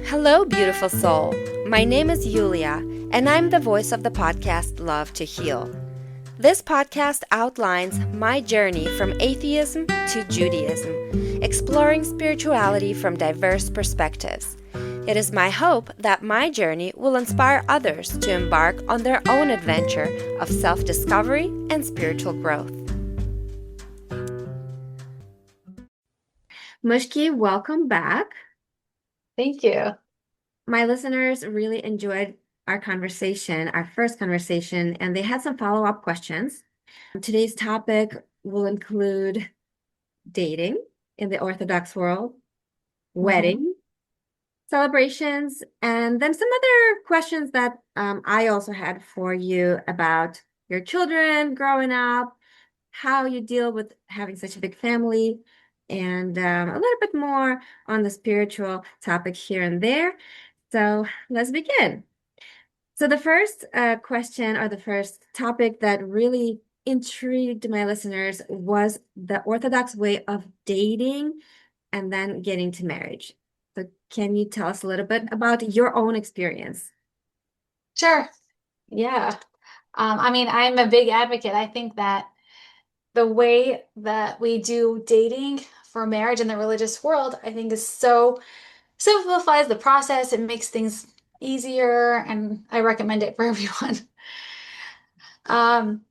Hello, beautiful soul. My name is Yulia, and I'm the voice of the podcast Love to Heal. This podcast outlines my journey from atheism to Judaism, exploring spirituality from diverse perspectives. It is my hope that my journey will inspire others to embark on their own adventure of self-discovery and spiritual growth. Muskie, welcome back. Thank you. My listeners really enjoyed our conversation, our first conversation, and they had some follow-up questions. Today's topic will include dating in the Orthodox world, wedding, celebrations, and then some other questions that I also had for you about your children growing up, how you deal with having such a big family, and a little bit more on the spiritual topic here and there. So let's begin. So the first question or the first topic that really intrigued my listeners was the Orthodox way of dating and then getting to marriage. So can you tell us a little bit about your own experience? Sure. Yeah. I'm a big advocate. I think that the way that we do dating for marriage in the religious world, I think is so simplifies the process. It makes things easier, and I recommend it for everyone. Um,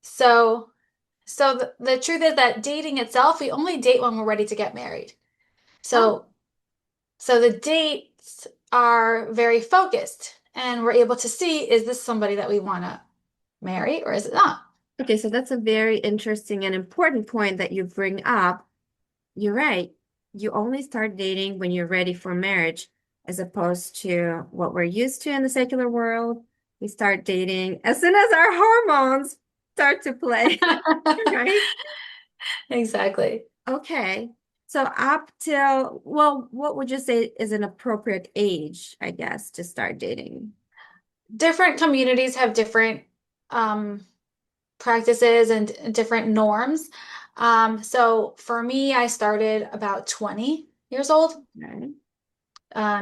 so the truth is that dating itself, we only date when we're ready to get married. Oh, So so the dates are very focused, and we're able to see, is this somebody that we want to marry or is it not? okay. So that's a very interesting and important point that you bring up. You're right. You only start dating when you're ready for marriage, as opposed to what we're used to in the secular world. We start dating as soon as our hormones start to play, right? Exactly. Okay. So up till, well, what would you say is an appropriate age, I guess, to start dating? Different communities have different um, practices and different norms. So for me, I started about 20 years old. Okay.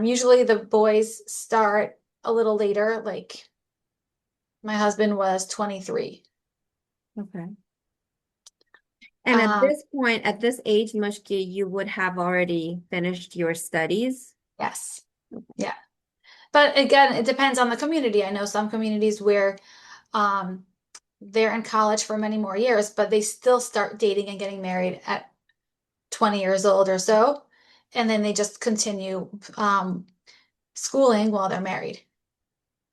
Usually the boys start a little later, like my husband was 23. Okay. And at Um, this point, at this age, Mushki, you would have already finished your studies. yes. Yeah. But again, it depends on the community. I know some communities where um, they're in college for many more years, but they still start dating and getting married at 20 years old or so. And then they just continue schooling while they're married.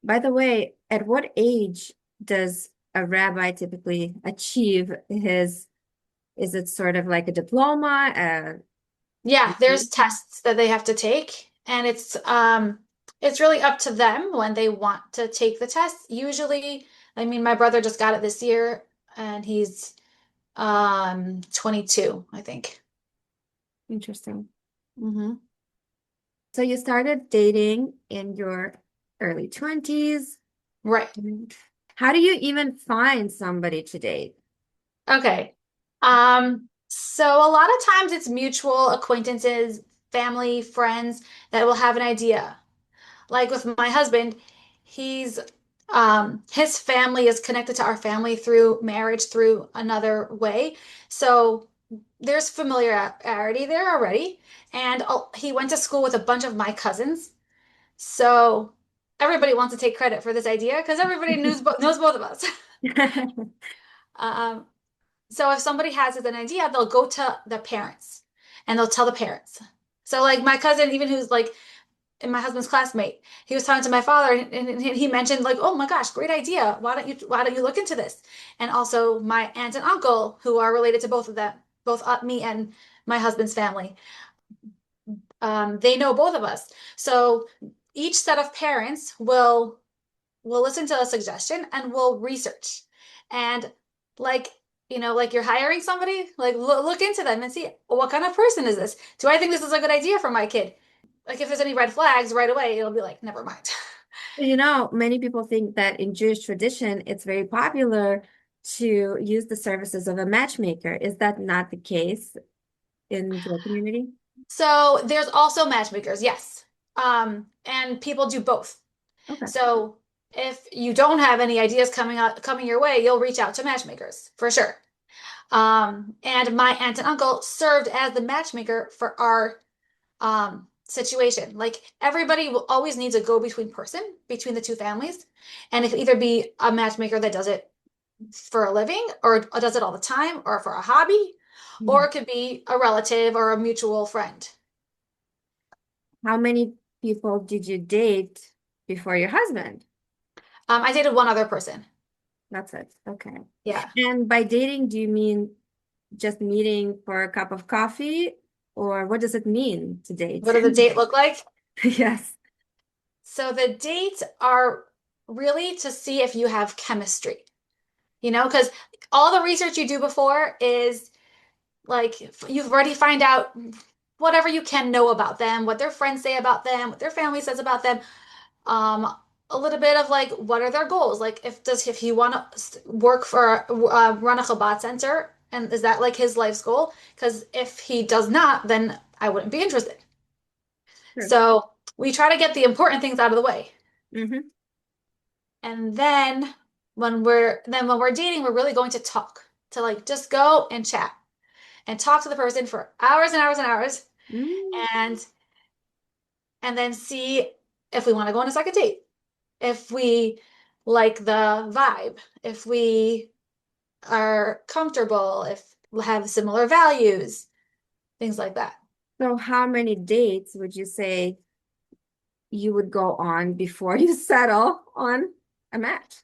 By the way, at what age does a rabbi typically achieve his, is it sort of like a diploma? Yeah, there's tests that they have to take, and it's really up to them when they want to take the test. Usually, I mean, my brother just got it this year and he's 22, I think. Interesting. Hmm. So you started dating in your early 20s. Right. How do you even find somebody to date? Okay. So a lot of times it's mutual acquaintances, family, friends that will have an idea. Like with my husband, he's his family is connected to our family through marriage through another way. So there's familiarity there already. And he went to school with a bunch of my cousins. So everybody wants to take credit for this idea because everybody knows both of us. Um, so if somebody has an idea, they'll go to the parents and they'll tell the parents. So like my cousin, even who's like and my husband's classmate, he was talking to my father and he mentioned like, oh my gosh, great idea. Why don't you look into this? And also my aunt and uncle who are related to both of them, both me and my husband's family. They know both of us. So each set of parents will listen to a suggestion and will research. And like, like you're hiring somebody, like look into them and see what kind of person is this? Do I think this is a good idea for my kid? Like if there's any red flags right away, it'll be like, never mind. Many people think that in Jewish tradition, it's very popular to use the services of a matchmaker. Is that not the case in your community? So there's also matchmakers, yes. And people do both. Okay. So if you don't have any ideas coming your way, you'll reach out to matchmakers for sure. And my aunt and uncle served as the matchmaker for our situation. Like everybody will always needs a go-between person between the two families. And it could either be a matchmaker that does it for a living or does it all the time or for a hobby, or Mhm. it could be a relative or a mutual friend. How many people did you date before your husband? I dated one other person. That's it. Okay. Yeah. And by dating, do you mean just meeting for a cup of coffee, or what does it mean to date? What does a date look like? Yes. So the dates are really to see if you have chemistry, because all the research you do before is like you've already find out whatever you can know about them, what their friends say about them, what their family says about them. Um, a little bit of like what are their goals? Like if he want to work for run a Chabad center, and is that like his life's goal? Because if he does not, then I wouldn't be interested. Sure. So we try to get the important things out of the way. Mm-hmm. And then when we're dating, we're really going to talk, to like just go and chat and talk to the person for hours and hours and hours Mm. and and then see if we want to go on a second date. If we like the vibe, if we are comfortable, if we have similar values, things like that. So how many dates would you say you would go on before you settle on a match?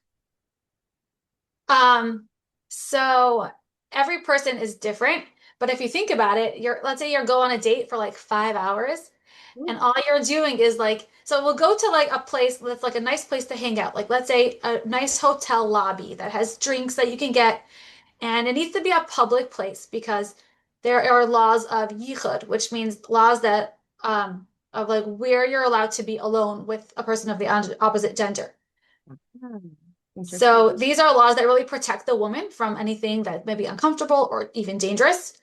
Um, so every person is different, but if you think about it, let's say you're going on a date for like 5 hours. Mm. And all you're doing is like, so we'll go to like a place that's like a nice place to hang out. Like, let's say a nice hotel lobby that has drinks that you can get. And it needs to be a public place because there are laws of Yehud, which means laws of like where you're allowed to be alone with a person of the opposite gender. Hmm. Interesting. So these are laws that really protect the woman from anything that may be uncomfortable or even dangerous.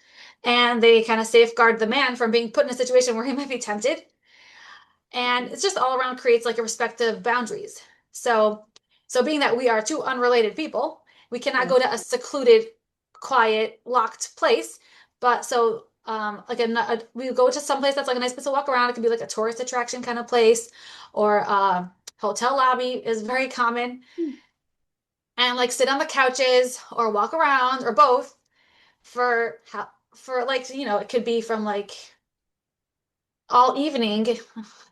And they kind of safeguard the man from being put in a situation where he might be tempted. And it's just all around creates like a respective boundaries. So being that we are two unrelated people, we cannot Yeah. go to a secluded, quiet, locked place. But so like we go to some place that's like a nice place to walk around. It could be like a tourist attraction kind of place, or hotel lobby is very common. Hmm. And like sit on the couches or walk around or both for like it could be from like all evening,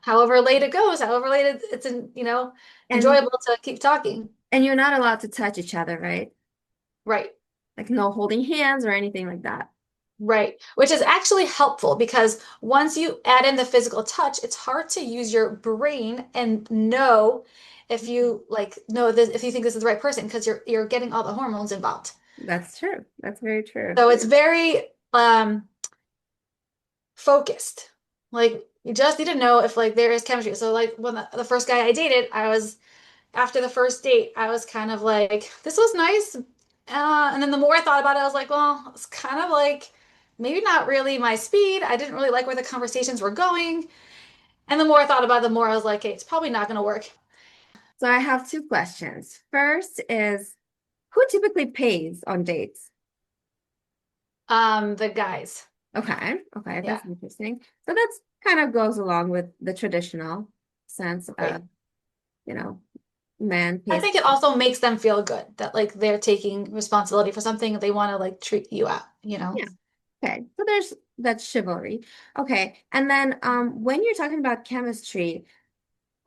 however late it goes, however late it's And enjoyable to keep talking. and you're not allowed to touch each other, right? Right. Like no holding hands or anything like that. Right. Which is actually helpful because once you add in the physical touch, it's hard to use your brain and know if you like know this if you think this is the right person because you're getting all the hormones involved. That's true. That's very true. So it's very focused. Like you just need to know if like there is chemistry. So like when the first guy I dated, I was after the first date, I was kind of like, this was nice. And then the more I thought about it, I was like, well, it's kind of like maybe not really my speed. I didn't really like where the conversations were going. And the more I thought about it, the more I was like, hey, it's probably not going to work. So I have two questions. First is who typically pays on dates? The guys. Okay, okay, Yeah, that's interesting. So that's kind of goes along with the traditional sense right. of, you know, man I pays. think it also makes them feel good that like they're taking responsibility for something they want to like treat you out. Yeah. Okay. So there's that chivalry. Okay. And then when you're talking about chemistry,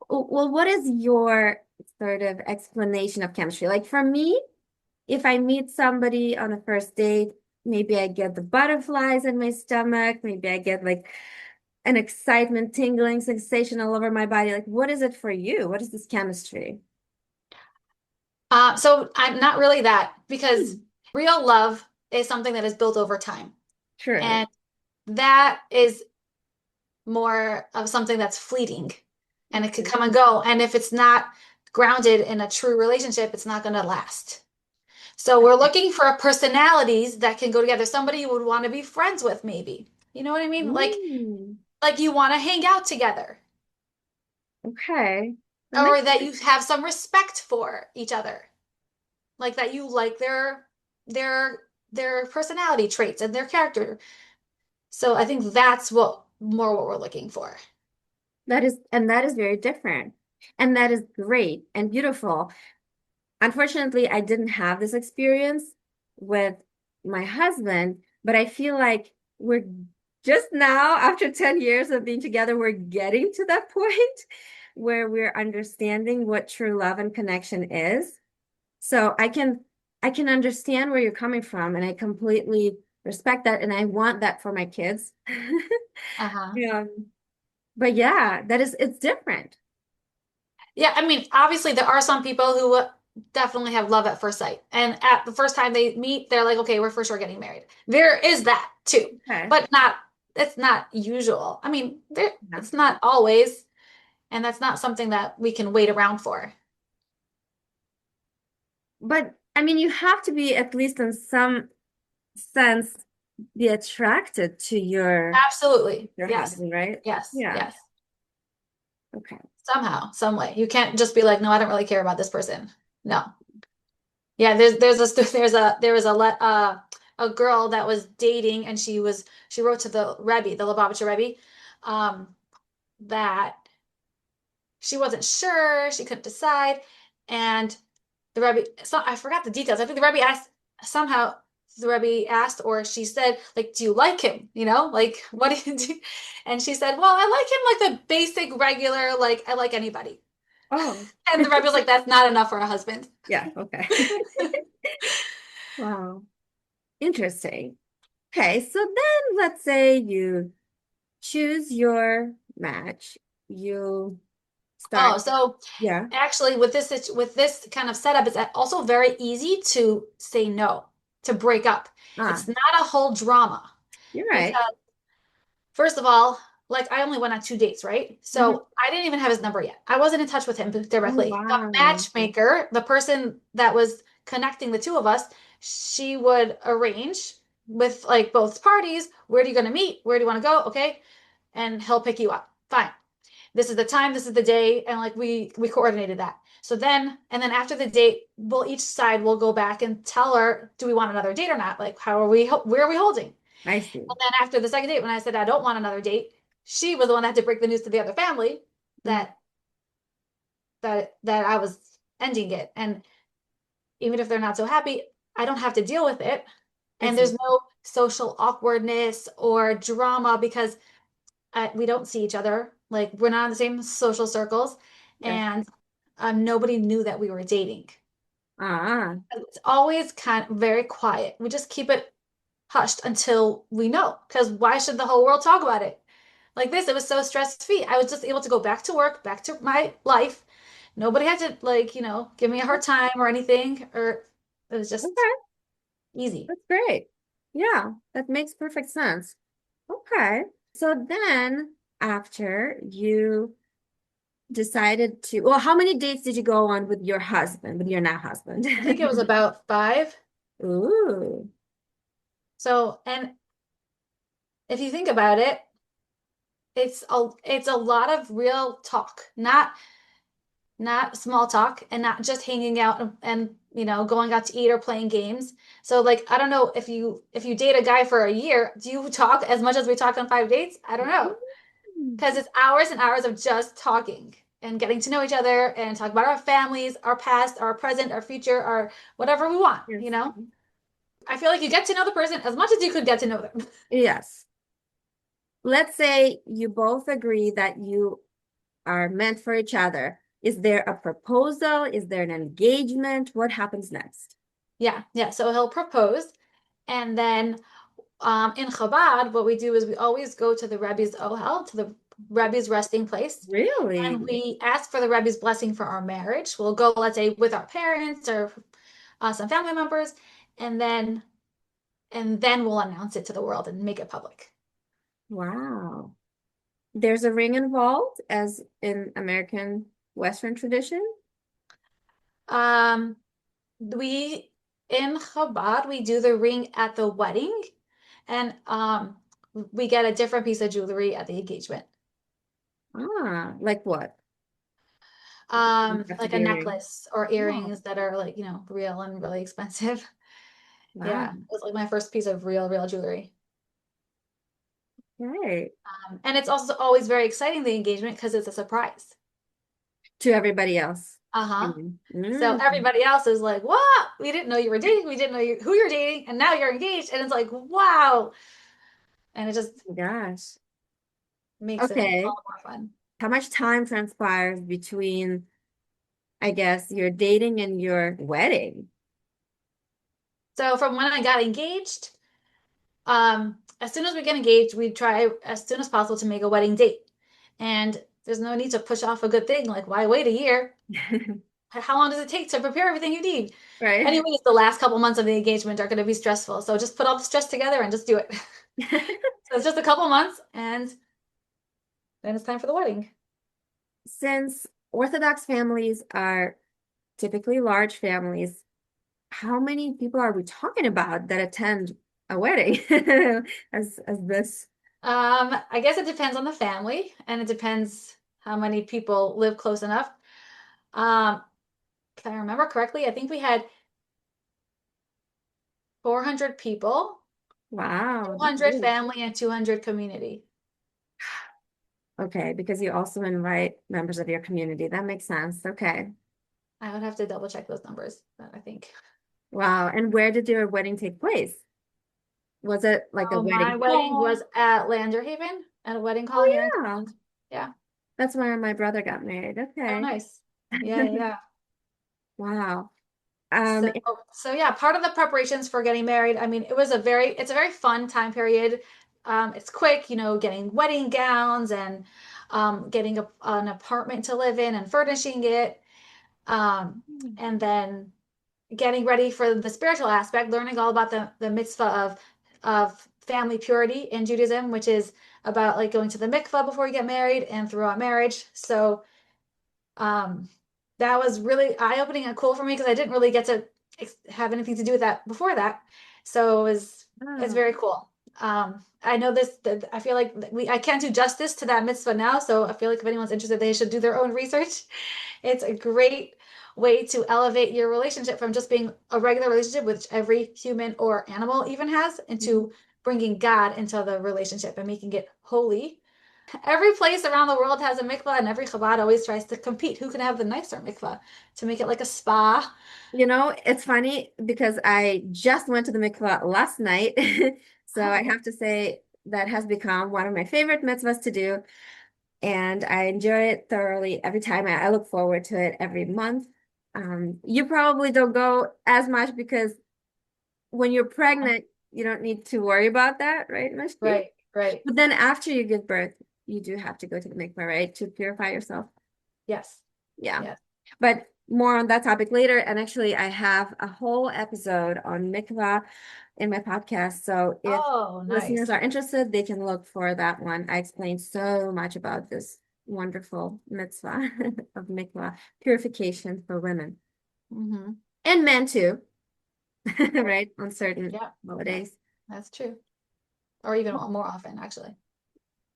well, what is your sort of explanation of chemistry? Like for me, if I meet somebody on a first date, maybe I get the butterflies in my stomach, maybe I get like an excitement, tingling sensation all over my body. Like, what is it for you? What is this chemistry? So I'm not really that because Hmm. real love is something that is built over time. True. And that is more of something that's fleeting and it could Okay. come and go. And if it's not grounded in a true relationship, it's not going to last. So we're looking for personalities that can go together. Somebody you would want to be friends with, maybe. You know what I mean? Like Mm. like you want to hang out together. Okay. That makes or that you have some respect for each other, like that you like their their personality traits and their character. So I think that's what we're looking for. that is very different. And that is great and beautiful. Unfortunately, I didn't have this experience with my husband, but I feel like we're just now, after 10 years of being together, we're getting to that point where we're understanding what true love and connection is. So I can understand where you're coming from, and I completely respect that, and I want that for my kids. Uh-huh. Yeah. But yeah, it's different. Yeah, I mean, obviously there are some people who definitely have love at first sight. And at the first time they meet, they're like, okay, we're for sure getting married. There is that too, Okay. but not it's not usual. I mean, there Yeah. it's not always, and that's not something that we can wait around for. But I mean, you have to be, at least in some sense, be attracted to Absolutely. your Yes. husband, right? Yes. Yeah. Yes. Okay. Somehow, some way. You can't just be like, no, I don't really care about this person. No. Yeah, there was a girl that was dating, and she wrote to the Rebbe, the Lubavitcher Rebbe, um, that she wasn't sure, she couldn't decide, and the Rebbe, so I forgot the details. I think the Rebbe asked somehow the Rebbe asked, or she said, like, do you like him? You know, like, what do you do? And she said, well, I like him like the basic, regular, like I like anybody. Oh, And the Rebbe was like, that's not enough for a husband. yeah. Okay. Wow. Interesting. Okay. So then let's say you choose your match. You start, Oh, so yeah. actually, with this kind of setup, it's also very easy to say no, to break up. Ah, It's not a whole drama you're right. because first of all, like I only went on 2 dates, right? Mhm. So I didn't even have his number yet. I wasn't in touch with him Oh, directly. The wow. matchmaker, the person that was connecting the two of us, she would arrange with like both parties, where are you going to meet? Where do you want to go? Okay. And he'll pick you up. Fine, this is the time, this is the day, and like we coordinated that. So then, and then after the date, we'll each side will go back and tell her, do we want another date or not? Like, how are we, where are we holding? I see. And then after the second date, when I said I don't want another date, she was the one that had to break the news to the other family Mhm. that that I was ending it. And even if they're not so happy, I don't have to deal with it. I And see. there's no social awkwardness or drama because we don't see each other. Like we're not in the same social circles, Yes. and nobody knew that we were dating. Ah, It's always kind of very quiet. We just keep it hushed until we know. Because why should the whole world talk about it? Like this, it was so stress-free. I was just able to go back to work, back to my life. Nobody had to like, give me a hard time or anything, or it was just okay. easy. That's great. Yeah, that makes perfect sense. Okay. So then after you decided to, well, how many dates did you go on with your husband, with your now husband? I think it was about 5. Ooh. So, and if you think about it, it's a lot of real talk, not small talk, and not just hanging out and going out to eat or playing games. So like I don't know, if you date a guy for a year, do you talk as much as we talk on 5 dates? I don't know. Mm. Because it's hours and hours of just talking and getting to know each other and talk about our families, our past, our present, our future, our whatever we want, Yes. I feel like you get to know the person as much as you could get to know them. Yes. Let's say you both agree that you are meant for each other. Is there a proposal? Is there an engagement? What happens next? Yeah, yeah. So he'll propose, and then in Chabad, what we do is we always go to the Rebbe's Ohel, to the Rebbe's resting place, and Really? we ask for the Rebbe's blessing for our marriage. We'll go, let's say, with our parents or some family members, and then we'll announce it to the world and make it public. Wow. There's a ring involved, as in American Western tradition? Um, we in Chabad we do the ring at the wedding, and we get a different piece of jewelry at the engagement. Ah, like what? You have to Like be a earring. necklace or Oh, earrings that are like, real and really expensive. wow. Yeah, it was like my first piece of real jewelry. Right. And it's also always very exciting, the engagement, because it's a surprise. To everybody else. Uh-huh. So Mm. everybody else is like, "What? We didn't know you were dating. We didn't know who you're dating, and now you're engaged." And it's like, "Wow!" And it just Gosh. makes it Okay. all more fun. How much time transpires between, I guess, your dating and your wedding? So from when I got engaged, as soon as we get engaged, we try as soon as possible to make a wedding date. And there's no need to push off a good thing. Like, why wait a year? How long does it take to prepare everything you need? Right? Anyways, the last couple months of the engagement are going to be stressful. So just put all the stress together and just do it. So it's just a couple months, and then it's time for the wedding. Since Orthodox families are typically large families, how many people are we talking about that attend a wedding as this? I guess it depends on the family, and it depends how many people live close enough. Um, if I remember correctly, I think we had 400 people, Wow, that's 200 big. family, and 200 community. Okay, because you also invite members of your community. That makes sense. Okay. I would have to double check those numbers, but I think. Wow. And where did your wedding take place? Was it like a Oh, my wedding wedding hall? was at Landerhaven at a wedding hall Oh, here in yeah. Cleveland. Yeah. That's where my brother got married. Oh, Okay. nice. Yeah, yeah. Wow. So, so yeah, part of the preparations for getting married, I mean, it's a very fun time period. It's quick, getting wedding gowns and getting an apartment to live in and furnishing it. And then getting ready for the spiritual aspect, learning all about the mitzvah of family purity in Judaism, which is about like going to the mikvah before you get married and throughout marriage. So um, that was really eye-opening and cool for me because I didn't really get to have anything to do with that before that. So it's Wow. very cool. I know that I feel like I can't do justice to that mitzvah now, so I feel like if anyone's interested, they should do their own research. It's a great way to elevate your relationship from just being a regular relationship, which every human or animal even has, into bringing God into the relationship and making it holy. Every place around the world has a mikvah, and every Chabad always tries to compete. Who can have the nicer mikvah to make it like a spa? It's funny because I just went to the mikvah last night. So I Oh, have to say that has become one of my favorite mitzvahs to do. And I enjoy it thoroughly every time. I look forward to it every month. You probably don't go as much because when you're pregnant, you don't need to worry about that, right, Mishki? right, right. But then after you give birth, you do have to go to the mikvah, right, to purify yourself. Yes, Yeah. yes. But more on that topic later. And actually, I have a whole episode on mikvah in my podcast. So if Oh, listeners nice. are interested, they can look for that one. I explained so much about this wonderful mitzvah of mikvah, purification for women Hmm. and men too, Right. right? On certain Yeah, yeah, holidays that's true. Or even more often, actually.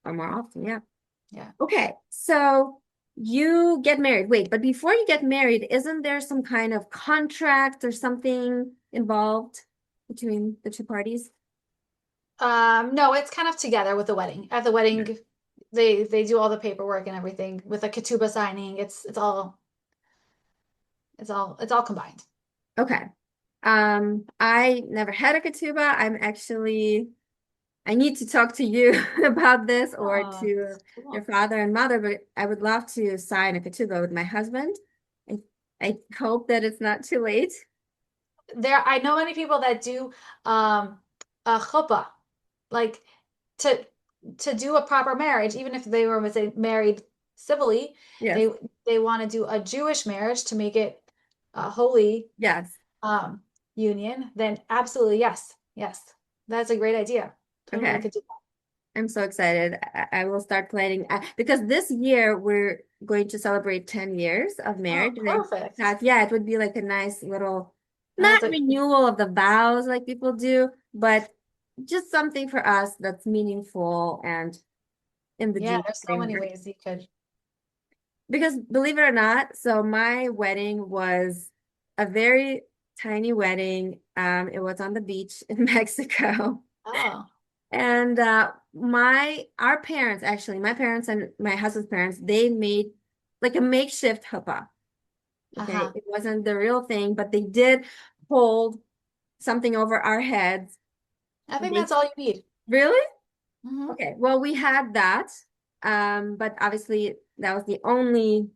or more often. Yeah. Yeah. Okay. So you get married. Wait, but before you get married, isn't there some kind of contract or something involved between the two parties? No, it's kind of together with the wedding. At the wedding, they do all the paperwork and everything with a ketubah signing. It's all combined. Okay. I never had a ketubah. I need to talk to you about this or Oh, to your cool. father and mother, but I would love to sign a ketubah with my husband. I, I hope that it's not too late. I know many people that do a chuppah, like to to do a proper marriage, even if they were, say, married civilly, Yes. they they want to do a Jewish marriage to make it a holy Yes. um union, then absolutely yes. Yes. That's a great idea. Totally Okay. could do I'm so excited. I will start planning because this year we're going to celebrate 10 years of that. Oh, marriage. And I perfect. thought, yeah, it would be like a nice little, not That's a renewal of the vows like people do, but just something for us that's meaningful and in the Yeah, Jewish there's so many framework. ways you could. Because believe it or not, so my wedding was a very tiny wedding. It was on the beach in Mexico. Oh, And our parents, actually, my parents and my husband's parents, they made like a makeshift chuppah. Okay. uh-huh. It wasn't the real thing, but they did hold something over our heads. I think They that's all you need. really? Hmm. Okay. Well, we had that. But obviously that was the only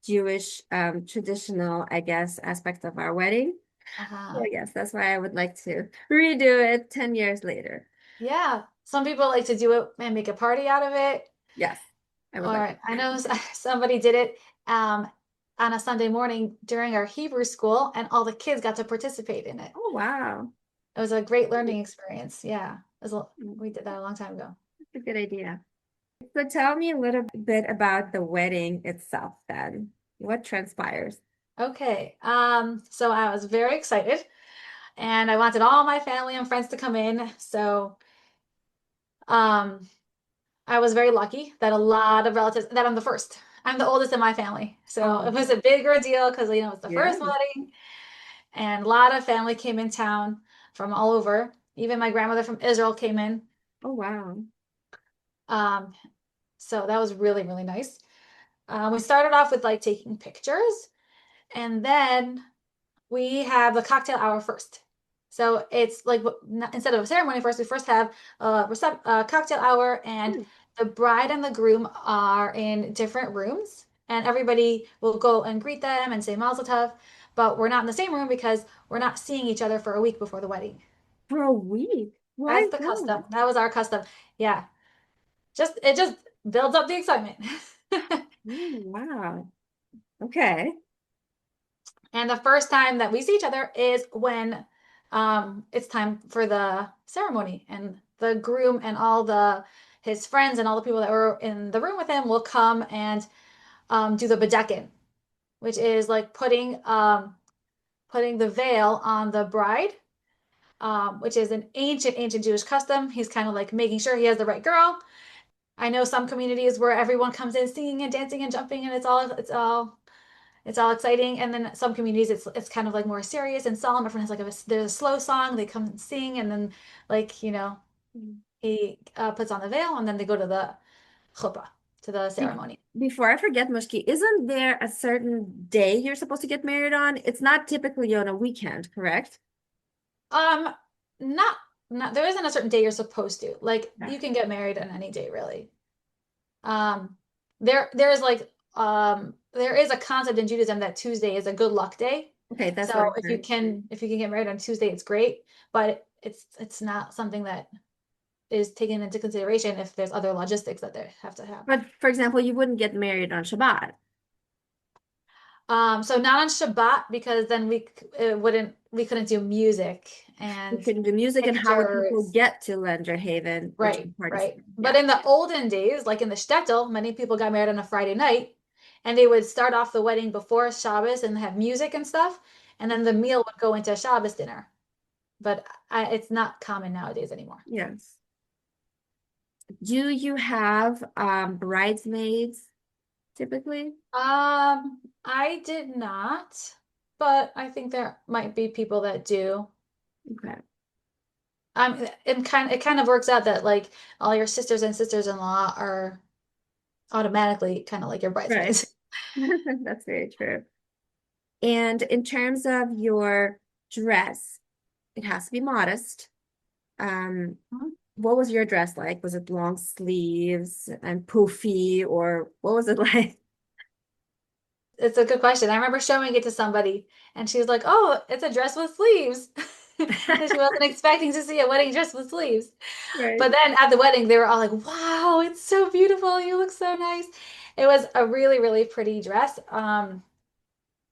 Jewish traditional, I guess, aspect of our wedding. So Uh-huh. yes, that's why I would like to redo it 10 years later. Yeah. Some people like to do it and make a party out of it. Yes, I would like Or to. I know somebody did it on a Sunday morning during our Hebrew school, and all the kids got to participate in it. Oh, wow. It was a great learning experience. Yeah. Mm, We did that a long time ago. that's a good idea. So tell me a little bit about the wedding itself then. What transpires? Okay. So I was very excited and I wanted all my family and friends to come in. So um I was very lucky that a lot of relatives that I'm the first. I'm the oldest in my family. So it Oh, was a bigger deal because it's the yeah. first wedding and a lot of family came in town from all over. Even my grandmother from Israel came in. Oh, wow. Um, so that was really, really nice. We started off with like taking pictures and then we have the cocktail hour first. So it's like instead of a ceremony first, we first have a cocktail hour, and Hmm. the bride and the groom are in different rooms, and everybody will go and greet them and say Mazel Tov, but we're not in the same room because we're not seeing each other for a week before the wedding. For a week. Why That's is the that? custom. That was our custom. Yeah, it just builds up the excitement. Oh, wow. Okay. And the first time that we see each other is when it's time for the ceremony, and the groom and all the his friends and all the people that were in the room with him will come and do the bedekin, which is like putting the veil on the bride, which is an ancient Jewish custom. He's kind of like making sure he has the right girl. I know some communities where everyone comes in singing and dancing and jumping, and it's all exciting. And then some communities, it's kind of like more serious and solemn. Everyone has like there's a slow song. They come and sing, and then like he puts on the veil, and then they go to the chuppah, to the Be- ceremony. Before I forget, Mushki, isn't there a certain day you're supposed to get married on? It's not typically on a weekend, correct? Um, not not there isn't a certain day you're supposed to. Like Yeah. you can get married on any day, really. Um, there is a concept in Judaism that Tuesday is a good luck day. Okay, that's what So I if you heard. can if you can get married on Tuesday, it's great, but it's not something that is taken into consideration if there's other logistics that they have to have. But for example, you wouldn't get married on Shabbat. So not on Shabbat because then we couldn't do music You and couldn't do music, and how would people pictures. get to Lender Haven, which is Right, party right. city? But Yeah. in the olden days, like in the shtetl, many people got married on a Friday night, and they would start off the wedding before Shabbos and have music and stuff, and then the meal would go into a Shabbos dinner. But it's not common nowadays anymore. Yes. Do you have bridesmaids typically? I did not, but I think there might be people that do. Okay. It kind of works out that like all your sisters and sisters-in-law are automatically kind of like your Right. bridesmaids. That's very true. And in terms of your dress, it has to be modest. Um, what was your dress like? Was it long sleeves and poofy, or what was it like? It's a good question. I remember showing it to somebody, and she was like, "Oh, it's a dress with sleeves." And she wasn't expecting to see a wedding dress with sleeves. Right. But then at the wedding, they were all like, "Wow, it's so beautiful. You look so nice." It was a really, really pretty dress.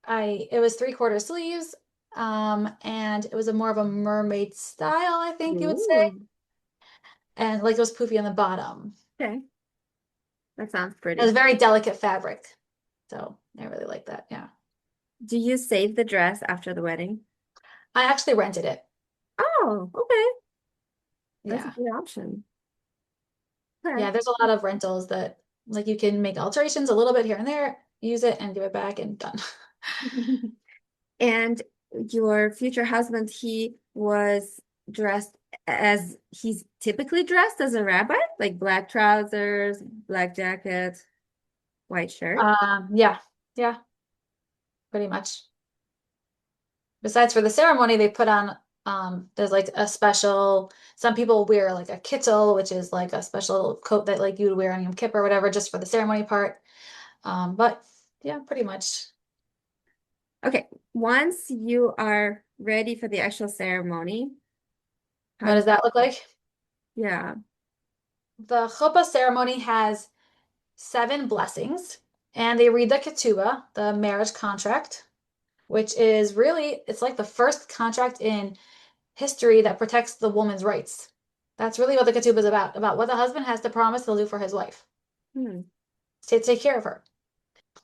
It was three-quarter sleeves, and it was a more of a mermaid style, I think you would say, Ooh, and like it was poofy on the bottom. okay. That sounds It was pretty. very delicate fabric, so I really like that. Yeah, Do you save the dress after the wedding? I actually rented it. Oh, okay. That's a Yeah. good option. Okay. Yeah, there's a lot of rentals that Like you can make alterations a little bit here and there, use it and give it back and done. And your future husband, he was dressed as he's typically dressed as a rabbi, like black trousers, black jacket, white shirt. Yeah, yeah, pretty much. Besides for the ceremony, they put on there's like a special, some people wear like a kittel, which is like a special coat that like you would wear on Yom Kippur or whatever, just for the ceremony part. But yeah, pretty much. Okay, once you are ready for the actual ceremony, how What does does that look like? yeah. The chuppah ceremony has 7 blessings, and they read the ketubah, the marriage contract, which is really, it's like the first contract in history that protects the woman's rights. That's really what the ketubah is about what the husband has to promise he'll do for his wife, Hmm. to take care of her.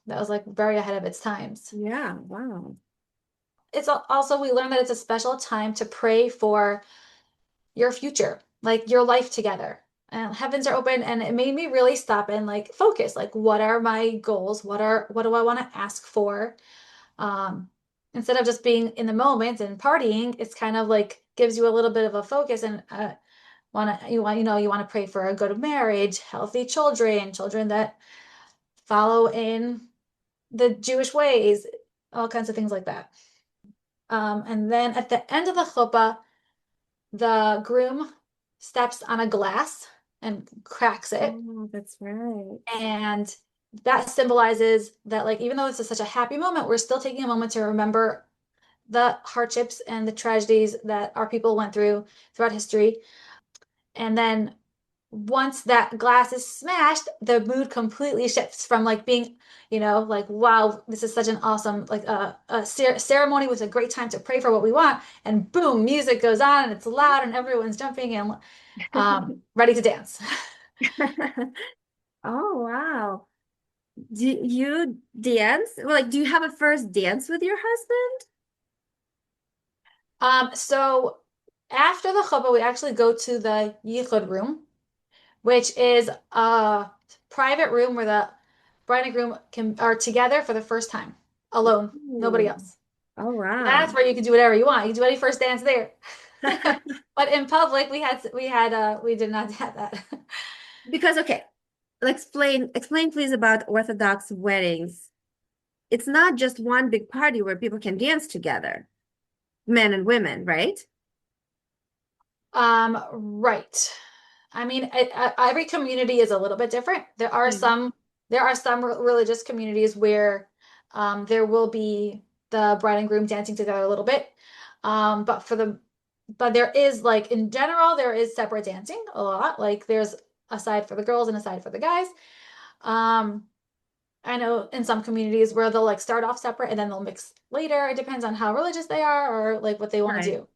That was like very ahead of its times. Yeah, wow. It's also, we learned that it's a special time to pray for your future, like your life together. And heavens are open, and it made me really stop and like focus. Like, what are my goals? What do I want to ask for? Um, Instead of just being in the moment and partying, it's kind of like gives you a little bit of a focus and you want to pray for a good marriage, healthy children, children that follow in the Jewish ways, all kinds of things like that. And then at the end of the chuppah, the groom steps on a glass and cracks it. Oh, that's right. And that symbolizes that, like, even though this is such a happy moment, we're still taking a moment to remember the hardships and the tragedies that our people went through throughout history. And then once that glass is smashed, the mood completely shifts from like being, like, wow, this is such an awesome, like a ceremony was a great time to pray for what we want. And boom, music goes on and it's loud and everyone's jumping and ready to dance. Oh, wow. Do you dance? Well, like, do you have a first dance with your husband? So after the chuppah, we actually go to the Yehud room, which is a private room where the bride and groom are together for the first time, alone, nobody Ooh. else. Oh, wow. That's where you can do whatever you want. You can do any first dance there. But in public, we did not have that. Because, okay, explain please about Orthodox weddings. It's not just one big party where people can dance together, men and women, right? Right. I mean, every community is a little bit different. Mm. There are some religious communities where there will be the bride and groom dancing together a little bit. But but there is, like, in general, there is separate dancing a lot. Like there's a side for the girls and a side for the guys. Um, I know in some communities where they'll like start off separate and then they'll mix later. It depends on how religious they are or like what they want to Right. do.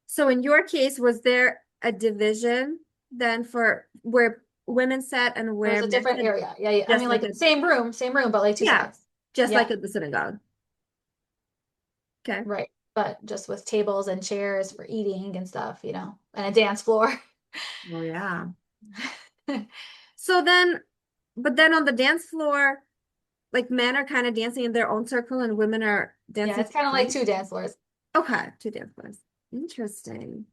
So in your case, was there a division then for where women sat and It was where a men different sat, area. Yeah, yeah. I just mean, like like a, same room, but like two yeah, sides. just like Yeah, at the synagogue. Okay. right. But just with tables and chairs for eating and stuff, and a dance floor. Oh, yeah. So then, but then on the dance floor, like men are kind of dancing in their own circle and women are Yeah, dancing it's kind of their like own. two dance floors. Okay, two dance floors. Interesting.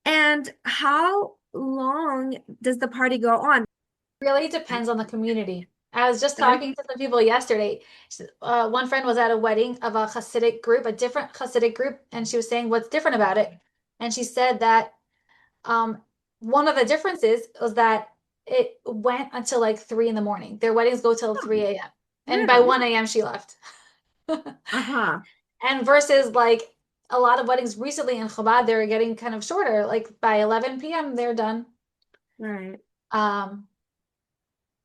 And how long does the party go on? Really depends on the community. I was just Okay. talking to some people yesterday. One friend was at a wedding of a Hasidic group, a different Hasidic group, and she was saying what's different about it. And she said that um, one of the differences was that it went until like 3 in the morning. Their weddings go till Oh, 3 a.m. And by really? 1 a.m. she left. Uh-huh. And versus like a lot of weddings recently in Chabad, they're getting kind of shorter. Like by 11 p.m. they're done. Right. Um,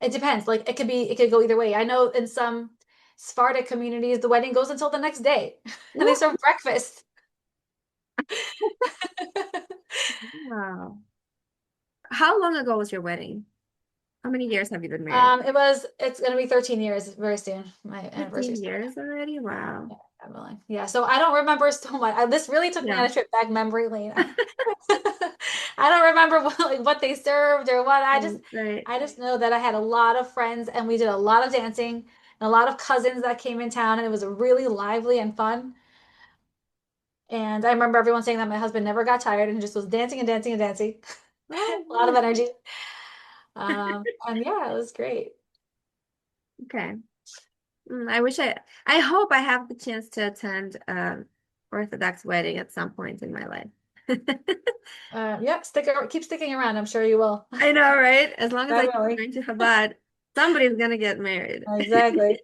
it depends. Like it could go either way. I know in some Sephardic communities, the wedding goes until the next day, and they Woo. serve breakfast. Wow. How long ago was your wedding? How many years have you been married? It's gonna be 13 years very soon. My anniversary 15 is coming years already? Wow. up. Definitely. Yeah. So I don't remember so much. This really took me on Yeah. a trip back memory lane. I don't remember what they served or what. Right. I just know that I had a lot of friends and we did a lot of dancing and a lot of cousins that came in town and it was really lively and fun. And I remember everyone saying that my husband never got tired and just was dancing and dancing and dancing. Oh, A lot of wow. energy. And yeah, it was great. Okay. I hope I have the chance to attend Orthodox wedding at some point in my life. Yeah, keep sticking around. I'm sure you will. I know, right? As long as I keep Definitely. going to Chabad, somebody's gonna get married. Exactly.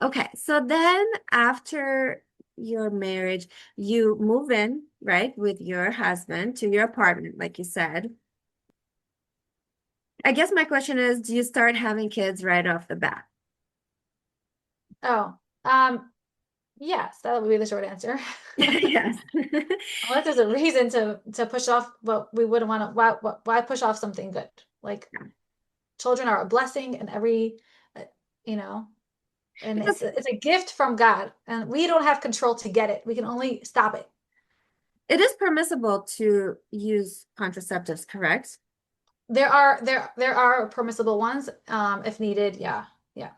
Okay, so then after your marriage, you move in, right, with your husband to your apartment, like you said. I guess my question is, do you start having kids right off the bat? Oh, yes, that would be the short answer. Yes. Unless there's a reason to push off what we wouldn't want to, why push off something good? Like children are a blessing and uh, you know, and Because it's a gift from God, and we don't have control to get it. We can only stop it. it is permissible to use contraceptives, correct? There are permissible ones, if needed. Yeah, yeah,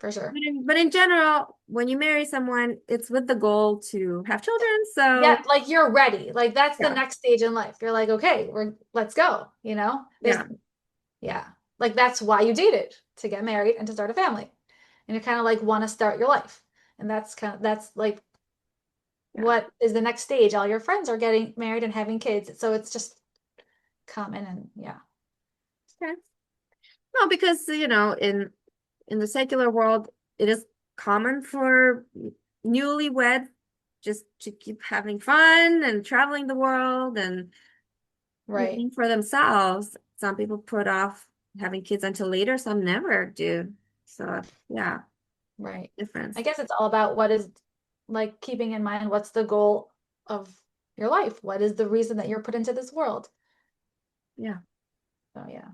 for sure. But in general, when you marry someone, it's with the goal to have children. So Yeah, like you're ready. Like that's the yeah, next stage in life. You're like, okay, let's go, There's yeah, yeah. Like that's why you dated, to get married and to start a family. And you kind of like want to start your life. And that's like yeah. what is the next stage. All your friends are getting married and having kids. So it's just common and yeah. Okay. No, because in the secular world, it is common for newlyweds just to keep having fun and traveling the world and Right. living for themselves. Some people put off having kids until later, some never do. So yeah, Right. I difference. guess it's all about what is like keeping in mind what's the goal of your life? What is the reason that you're put into this world? Yeah. So yeah.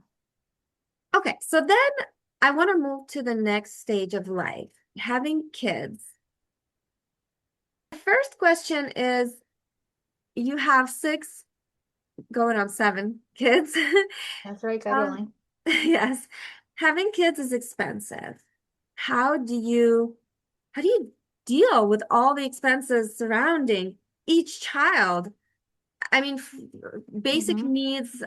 Okay, so then I want to move to the next stage of life, having kids. The first question is you have six going on 7 kids. That's right, God Um, willing. yes, having kids is expensive. How do you how do you deal with all the expenses surrounding each child? I mean, basic Hmm. needs,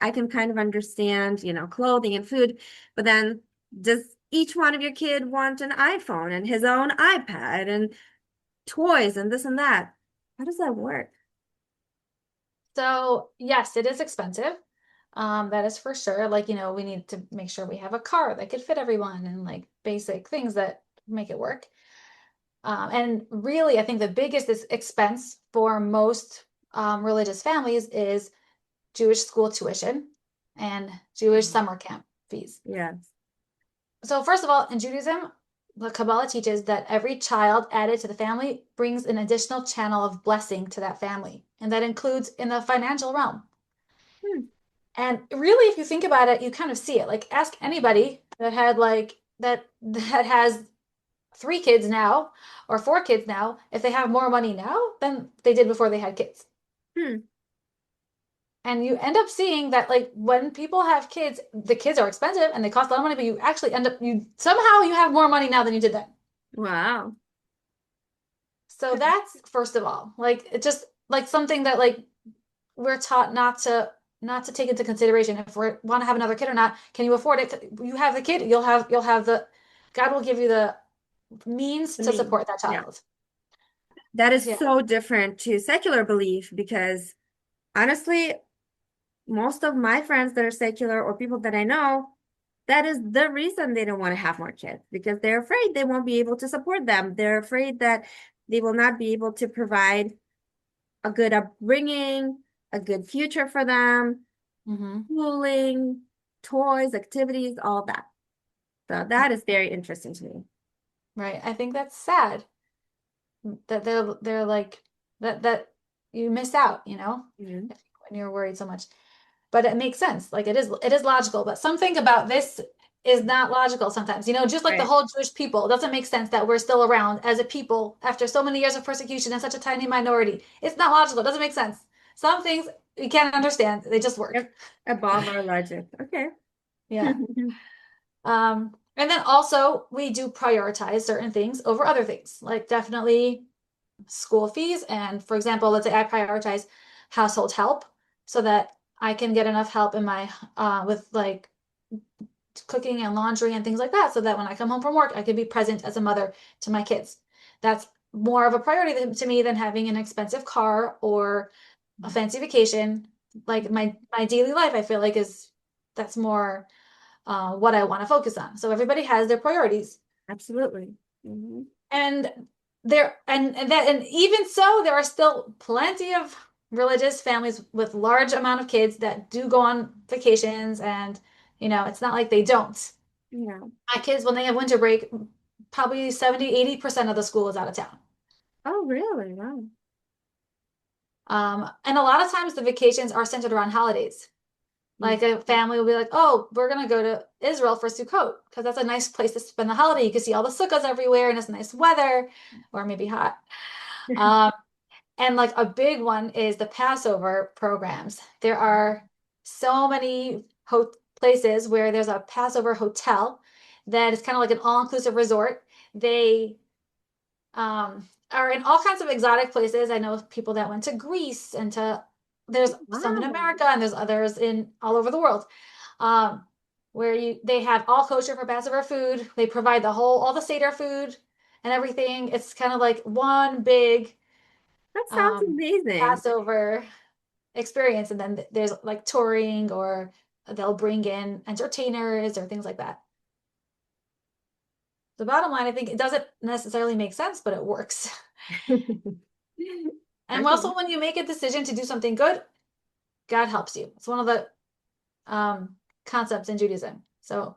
I can kind of understand, clothing and food, but then does each one of your kid want an iPhone and his own iPad and toys and this and that? How does that work? So yes, it is expensive. That is for sure. Like, we need to make sure we have a car that could fit everyone and like basic things that make it work. And really, I think the biggest expense for most religious families is Jewish school tuition and Jewish summer camp fees. Yes. So, first of all, in Judaism, the Kabbalah teaches that every child added to the family brings an additional channel of blessing to that family, and that includes in the financial realm. Hmm. And really, if you think about it, you kind of see it. Like, ask anybody that had like that has 3 kids now or 4 kids now, if they have more money now than they did before they had kids. Hmm. And you end up seeing that like when people have kids, the kids are expensive and they cost a lot of money, but you actually end up you somehow you have more money now than you did then. Wow. So that's first of all, like it's just like something that like we're taught not to take into consideration if we want to have another kid or not. Can you afford it? You have the kid, you'll have the God will give you the means I to mean, support that yeah, child. that is Yeah. so different to secular belief because honestly, most of my friends that are secular or people that I know, that is the reason they don't want to have more kids because they're afraid they won't be able to support them. They're afraid that they will not be able to provide a good upbringing, a good future for them, Hmm. schooling, toys, activities, all that. So that is very interesting to me. Right. I think that's sad that they're like that you miss out, Mhm. when you're worried so much. But it makes sense. Like it is logical. But something about this is not logical sometimes. Just like the Right. whole Jewish people, it doesn't make sense that we're still around as a people after so many years of persecution and such a tiny minority. It's not logical. It doesn't make sense. Some things we can't understand. They just work. Yep. Above our logic. Okay. Yeah. And then also we do prioritize certain things over other things, like definitely school fees. And for example, let's say I prioritize household help so that I can get enough help in my with like cooking and laundry and things like that, so that when I come home from work, I can be present as a mother to my kids. That's more of a priority to me than having an expensive car or a fancy vacation. Like my daily life, I feel like that's more what I want to focus on. So everybody has their priorities. Absolutely. Hmm. And and even so, there are still plenty of religious families with large amount of kids that do go on vacations, and it's not like they don't. Yeah. My kids, when they have winter break, probably 70-80% of the school is out of town. Oh, really? Wow. And a lot of times the vacations are centered around holidays. Mm. Like a family will be like, oh, we're gonna go to Israel for Sukkot because that's a nice place to spend the holiday. You can see all the sukkahs everywhere and it's nice weather, or maybe hot. Um, and like a big one is the Passover programs. There are so many places where there's a Passover hotel that is kind of like an all-inclusive resort. They are in all kinds of exotic places. I know people that went to Greece and there's some in Wow. America and there's others in all over the world. Um, where they have all kosher for Passover food. They provide all the Seder food and everything. It's kind of like one big That sounds um, amazing. Passover experience. And then there's like touring, or they'll bring in entertainers or things like that. The bottom line, I think it doesn't necessarily make sense, but it works. And Okay. also, when you make a decision to do something good, God helps you. It's one of the concepts in Judaism. So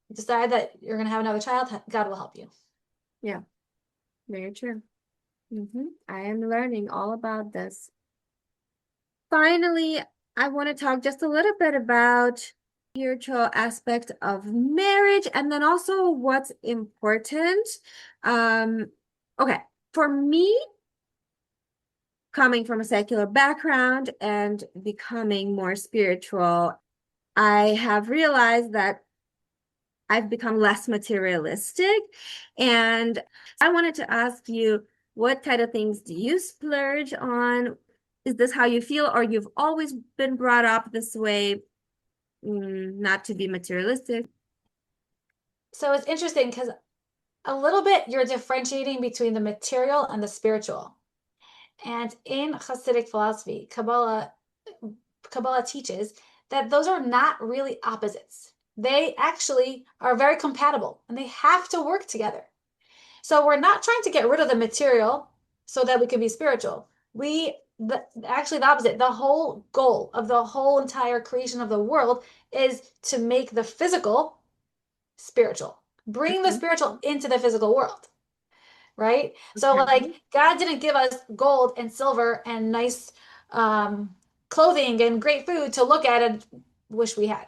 you decide that you're going to have another child, God will help you. Yeah, very true. I am learning all about this. Finally, I want to talk just a little bit about spiritual aspect of marriage and then also what's important. Um, okay, for me, coming from a secular background and becoming more spiritual, I have realized that I've become less materialistic. And I wanted to ask you, what kind of things do you splurge on? Is this how you feel, or you've always been brought up this way, not to be materialistic? So it's interesting because a little bit you're differentiating between the material and the spiritual. And in Hasidic philosophy, Kabbalah teaches that those are not really opposites. They actually are very compatible and they have to work together. So we're not trying to get rid of the material so that we can be spiritual. Actually the opposite. The whole goal of the whole entire creation of the world is to make the physical spiritual. Bring the Okay. spiritual into the physical world, right? So Okay. like God didn't give us gold and silver and nice um clothing and great food to look at and wish we had.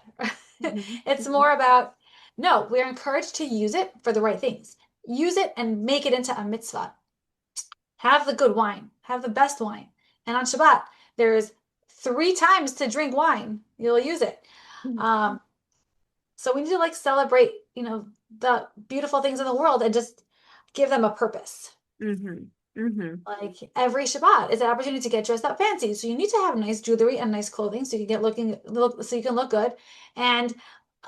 Mhm. It's more about, no, we're encouraged to use it for the right things. Use it and make it into a mitzvah. Have the good wine, have the best wine. And on Shabbat, there's 3 times to drink wine. You'll use it. Mhm. Um, so we need to like celebrate, the beautiful things in the world and just give them a purpose. Mhm. Mhm. Like every Shabbat is an opportunity to get dressed up fancy. So you need to have nice jewelry and nice clothing so you can so you can look good. And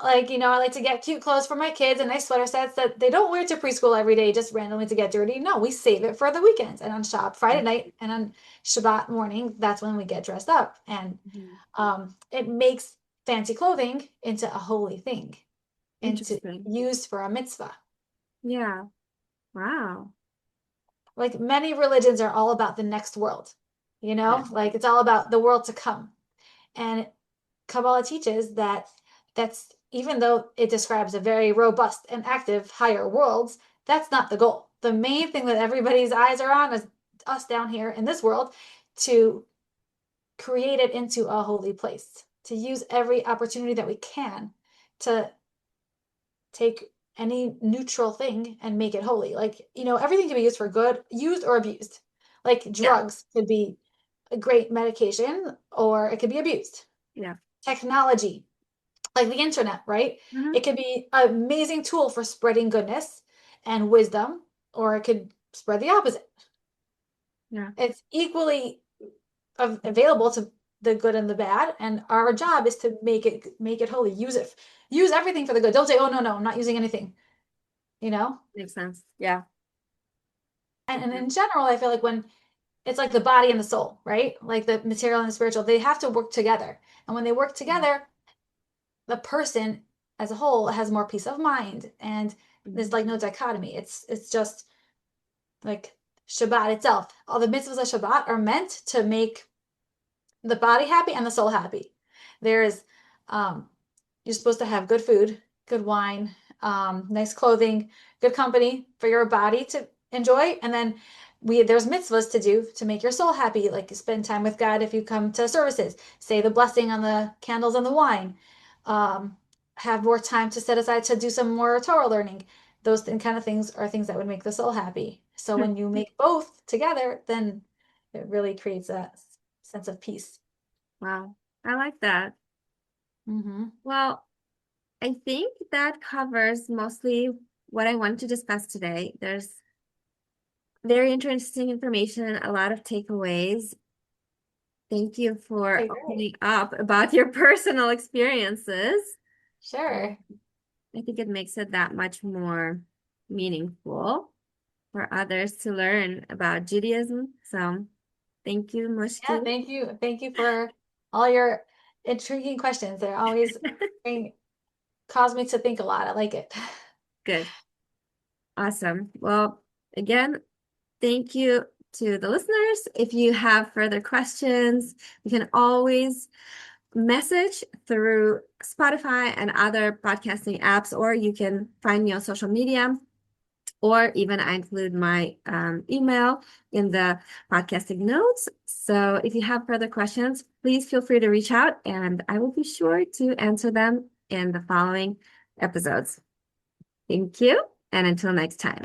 like, I like to get cute clothes for my kids and nice sweater sets that they don't wear to preschool every day just randomly to get dirty. No, we save it for the weekends. And on Friday night and on Shabbat morning, that's when we get dressed up. And Mhm. it makes fancy clothing into a holy thing, into Interesting. used for a mitzvah. Yeah. Wow. Like many religions are all about the next world, Yeah. like it's all about the world to come. And Kabbalah teaches that that's, even though it describes a very robust and active higher worlds, that's not the goal. The main thing that everybody's eyes are on is us down here in this world, to create it into a holy place, to use every opportunity that we can to take any neutral thing and make it holy. Like, everything can be used for good, used or abused. Like Yeah. drugs could be a great medication or it could be abused. Yeah. Technology, like the internet, right? Hmm. It could be an amazing tool for spreading goodness and wisdom, or it could spread the opposite. Yeah. It's equally available to the good and the bad, and our job is to make it holy. Use everything for the good. Don't say, "Oh no, I'm not using anything." You know. Makes sense. Yeah. And in general, I feel like when it's like the body and the soul, right? Like the material and the spiritual, they have to work together. And when they work together, the person as a whole has more peace of mind. And there's Mhm. like no dichotomy. It's just like Shabbat itself. All the mitzvahs of Shabbat are meant to make the body happy and the soul happy. There's you're supposed to have good food, good wine, nice clothing, good company for your body to enjoy, and then there's mitzvahs to do to make your soul happy, like you spend time with God if you come to services, say the blessing on the candles and the wine, um, have more time to set aside to do some more Torah learning. Those kind of things are things that would make the soul happy. So when you make both together, then it really creates a sense of peace. Wow. I like that. Mm-hmm. Well, I think that covers mostly what I wanted to discuss today. There's very interesting information, a lot of takeaways. Thank you for Okay, great. opening up about your personal experiences. Sure. I think it makes it that much more meaningful for others to learn about Judaism. So thank you, Yeah, Mushki. thank you. Thank you for all your intriguing questions. They're always cause me to think a lot. I like it. Good. Awesome. Well, again, thank you to the listeners. If you have further questions, you can always message through Spotify and other podcasting apps, or you can find me on social media, or even I include my email in the podcasting notes. So if you have further questions, please feel free to reach out and I will be sure to answer them in the following episodes. Thank you, and until next time.